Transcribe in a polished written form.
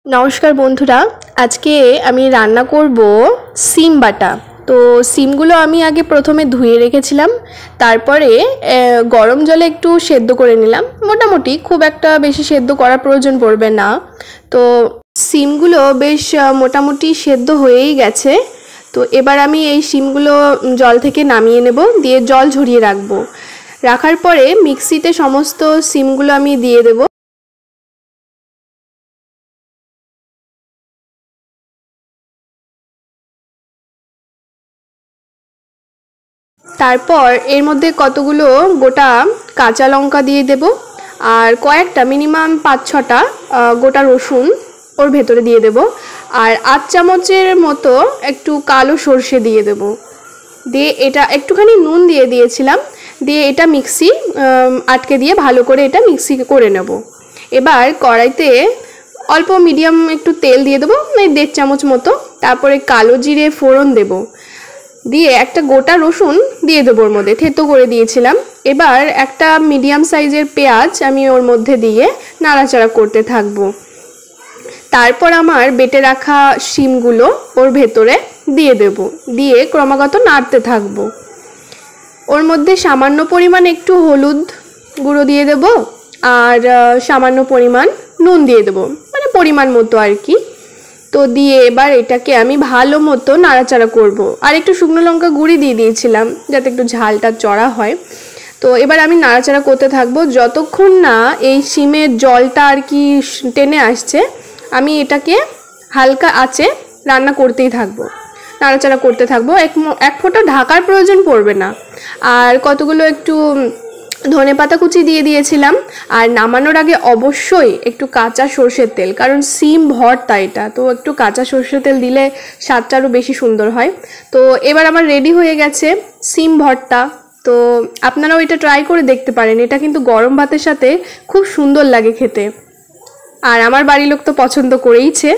नमस्कार बंधुरा आज के आमी रान्ना करब सीम बाटा। तो सीमगुलो आमी आगे प्रथमे धुए रेखेछिलाम, तारपरे गरम जले एकटू सेদ্ধ करे निलाम। मोटामुटी खूब एकटा बेशी सेদ্ধ करार प्रयोजन पड़बे ना। तो सीमगुलो बेश मोटामुटी सेদ্ধ हयेई गेछे। तो एबार आमी एई सीमगुलो जल थेके नामिये नेब, दिये जल झरिये राखबो। राखार परे मिक्सिते समस्त सीमगुलो आमी दिये देब। तारपर एर मध्य कतगुलो गोटा काँचा लंका दिए देब और कयेकटा मिनिमाम 5-6टा गोटा रसुन ओर भेतरे दिए देब और 8 चामचेर मतो एकटू कालो सर्षे दिए देब। दिए एटा एकटूखानी नुन दिए दिएछिलाम, दिए एटा मिक्सी आटके दिए भालो करे एटा मिक्सी करे नेब। एबार कड़ाईते अल्प मिडियाम एकटू तेल दिए देब, 1.5 चामच मतो। तारपरे कालो जिरे फोड़न देब, दिए एक गोटा रसुन दिए देबो, ओर मध्य थेतो करे दिएछिलाम। एबार एक मीडियम साइजेर पेঁয়াজ आमी ओर मध्य दिए नाड़ाचाड़ा करते थाकबो। तारपर आमार बेटे राखा शिमगुलो ओर भेतरे दिए देबो, दिए क्रमागत नाड़ते थाकबो। ओर मध्य सामान्य परिमाण एकटू हलुद गुঁড়ো दिए देबो और सामान्य परिमाण नुन दिए देबो, माने परिमाण मतो आर कि। तो दिए एबार एटाके आमी भालो मतो नाड़ाचाड़ा करब और एकटू शुकनो लंका गुड़ी दिए दिएछिलाम जाते एकटू झालटा चड़ा हय। तो एबार आमी नाड़ाचाड़ा करते थाकबो যতক্ষণ না এই শিমের জলটা আর কি টেনে আসছে। আমি এটাকে হালকা আঁচে রান্না করতেই থাকবো, নাড়াচাড়া করতে থাকবো। এক ফোঁটা ঢাকার প্রয়োজন পড়বে না। আর কতগুলো একটু ধনে পাতা কুচি দিয়ে দিয়েছিলাম আর নামানোর আগে অবশ্যই একটু কাঁচা সরষের তেল, কারণ সিম ভর্তা এটা, তো একটু কাঁচা সরষের তেল দিলে স্বাদটা আরও বেশি সুন্দর হয়। তো এবার আমার রেডি হয়ে গেছে সিম ভর্তা। তো আপনারাও এটা ট্রাই করে দেখতে পারেন, এটা কিন্তু গরম ভাতের সাথে খুব সুন্দর লাগে খেতে। আর আমার বাড়ির লোক তো পছন্দ করেইছে।